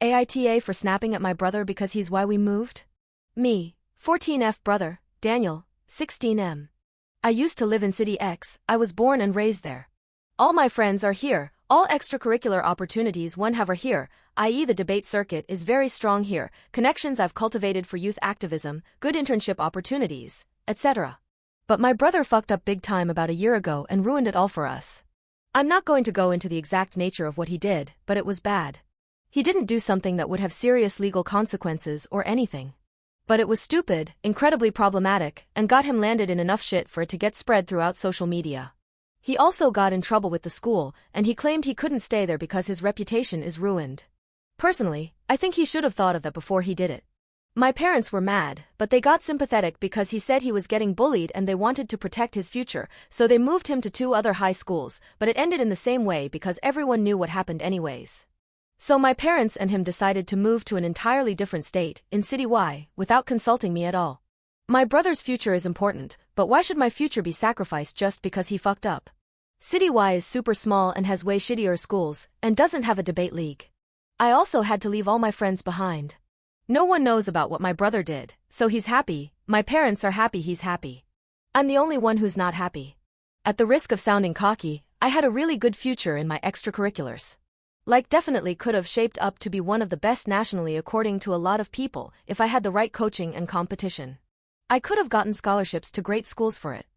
AITA for snapping at my brother because he's why we moved? Me, 14F brother, Daniel, 16M. I used to live in City X, I was born and raised there. All my friends are here, all extracurricular opportunities one have are here, i.e. the debate circuit is very strong here, connections I've cultivated for youth activism, good internship opportunities, etc. But my brother fucked up big time about a year ago and ruined it all for us. I'm not going to go into the exact nature of what he did, but it was bad. He didn't do something that would have serious legal consequences or anything. But it was stupid, incredibly problematic, and got him landed in enough shit for it to get spread throughout social media. He also got in trouble with the school, and he claimed he couldn't stay there because his reputation is ruined. Personally, I think he should have thought of that before he did it. My parents were mad, but they got sympathetic because he said he was getting bullied and they wanted to protect his future, so they moved him to 2 other high schools, but it ended in the same way because everyone knew what happened anyways. So my parents and him decided to move to an entirely different state, in City Y, without consulting me at all. My brother's future is important, but why should my future be sacrificed just because he fucked up? City Y is super small and has way shittier schools, and doesn't have a debate league. I also had to leave all my friends behind. No one knows about what my brother did, so he's happy, my parents are happy he's happy. I'm the only one who's not happy. At the risk of sounding cocky, I had a really good future in my extracurriculars. Like definitely could have shaped up to be one of the best nationally according to a lot of people if I had the right coaching and competition. I could have gotten scholarships to great schools for it.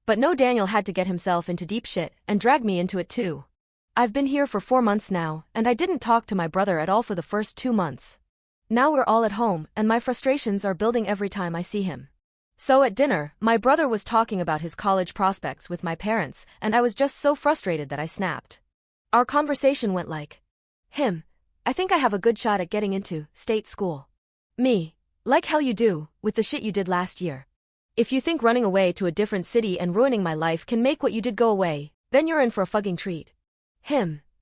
But no, Daniel had to get himself into deep shit and drag me into it too. I've been here for 4 months now, and I didn't talk to my brother at all for the first 2 months. Now we're all at home, and my frustrations are building every time I see him. So at dinner, my brother was talking about his college prospects with my parents, and I was just so frustrated that I snapped. Our conversation went like, I think I have a good shot at getting into state school. Me, like hell you do, with the shit you did last year. If you think running away to a different city and ruining my life can make what you did go away, then you're in for a fucking treat.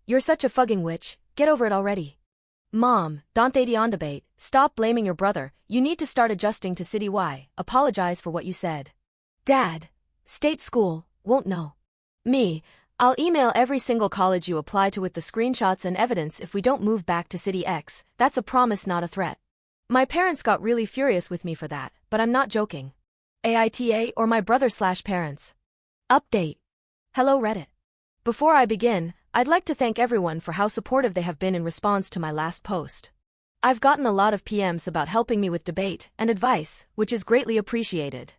You're such a fucking witch, get over it already. Mom, Dante Dion debate, stop blaming your brother, you need to start adjusting to City Y, apologize for what you said. Dad, state school, won't know. Me, I'll email every single college you apply to with the screenshots and evidence if we don't move back to City X, that's a promise not a threat. My parents got really furious with me for that, but I'm not joking. AITA or my brother/parents. Update. Hello Reddit. Before I begin, I'd like to thank everyone for how supportive they have been in response to my last post. I've gotten a lot of PMs about helping me with debate and advice, which is greatly appreciated.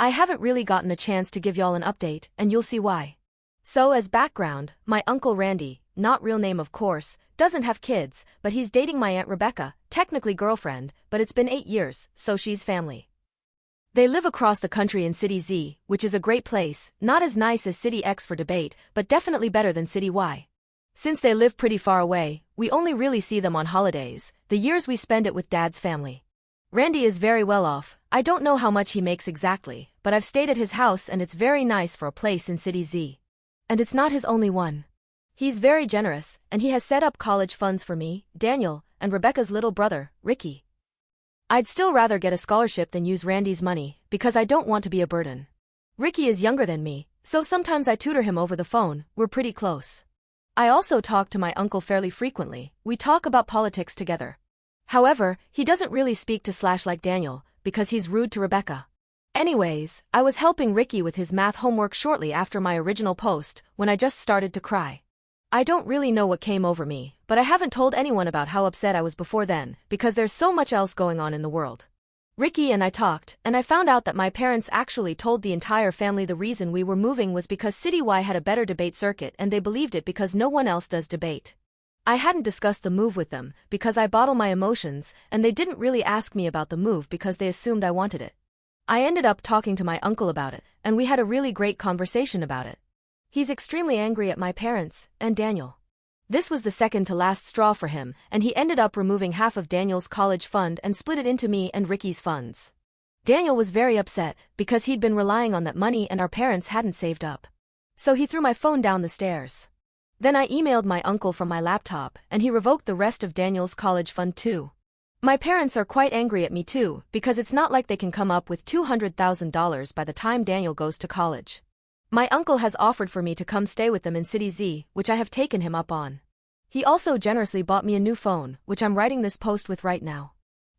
I haven't really gotten a chance to give y'all an update, and you'll see why. So as background, my uncle Randy, not real name of course, doesn't have kids, but he's dating my Aunt Rebecca, technically girlfriend, but it's been 8 years, so she's family. They live across the country in City Z, which is a great place, not as nice as City X for debate, but definitely better than City Y. Since they live pretty far away, we only really see them on holidays, the years we spend it with Dad's family. Randy is very well off, I don't know how much he makes exactly, but I've stayed at his house and it's very nice for a place in City Z. And it's not his only one. He's very generous, and he has set up college funds for me, Daniel, and Rebecca's little brother, Ricky. I'd still rather get a scholarship than use Randy's money, because I don't want to be a burden. Ricky is younger than me, so sometimes I tutor him over the phone, we're pretty close. I also talk to my uncle fairly frequently, we talk about politics together. However, he doesn't really speak to / like Daniel, because he's rude to Rebecca. Anyways, I was helping Ricky with his math homework shortly after my original post, when I just started to cry. I don't really know what came over me, but I haven't told anyone about how upset I was before then, because there's so much else going on in the world. Ricky and I talked, and I found out that my parents actually told the entire family the reason we were moving was because City Y had a better debate circuit and they believed it because no one else does debate. I hadn't discussed the move with them, because I bottle my emotions, and they didn't really ask me about the move because they assumed I wanted it. I ended up talking to my uncle about it, and we had a really great conversation about it. He's extremely angry at my parents, and Daniel. This was the second to last straw for him, and he ended up removing half of Daniel's college fund and split it into me and Ricky's funds. Daniel was very upset, because he'd been relying on that money and our parents hadn't saved up. So he threw my phone down the stairs. Then I emailed my uncle from my laptop, and he revoked the rest of Daniel's college fund too. My parents are quite angry at me too, because it's not like they can come up with $200,000 by the time Daniel goes to college. My uncle has offered for me to come stay with them in City Z, which I have taken him up on. He also generously bought me a new phone, which I'm writing this post with right now.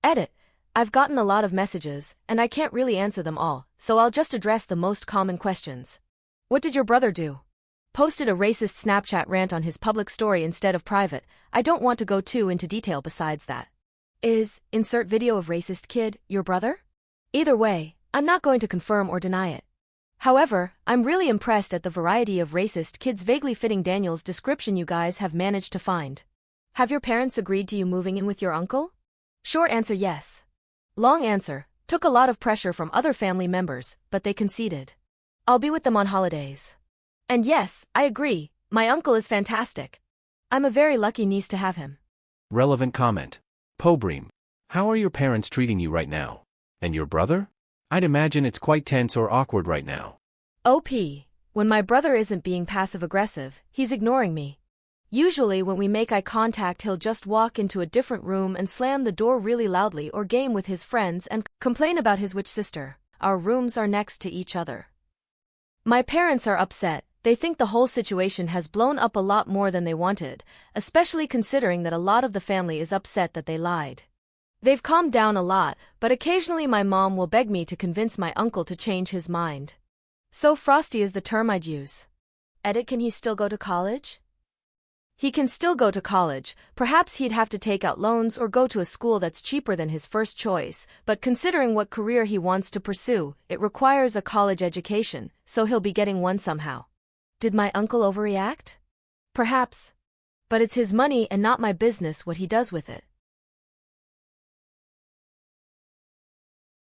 Edit. I've gotten a lot of messages, and I can't really answer them all, so I'll just address the most common questions. What did your brother do? Posted a racist Snapchat rant on his public story instead of private. I don't want to go too into detail besides that. Insert video of racist kid, your brother? Either way, I'm not going to confirm or deny it. However, I'm really impressed at the variety of racist kids vaguely fitting Daniel's description you guys have managed to find. Have your parents agreed to you moving in with your uncle? Short answer yes. Long answer, took a lot of pressure from other family members, but they conceded. I'll be with them on holidays. And yes, I agree, my uncle is fantastic. I'm a very lucky niece to have him. Relevant comment. Pobream. How are your parents treating you right now? And your brother? I'd imagine it's quite tense or awkward right now. OP. When my brother isn't being passive-aggressive, he's ignoring me. Usually when we make eye contact he'll just walk into a different room and slam the door really loudly or game with his friends and complain about his witch sister. Our rooms are next to each other. My parents are upset. They think the whole situation has blown up a lot more than they wanted, especially considering that a lot of the family is upset that they lied. They've calmed down a lot, but occasionally my mom will beg me to convince my uncle to change his mind. So frosty is the term I'd use. Edit. Can he still go to college? He can still go to college, perhaps he'd have to take out loans or go to a school that's cheaper than his first choice, but considering what career he wants to pursue, it requires a college education, so he'll be getting one somehow. Did my uncle overreact? Perhaps. But it's his money and not my business what he does with it.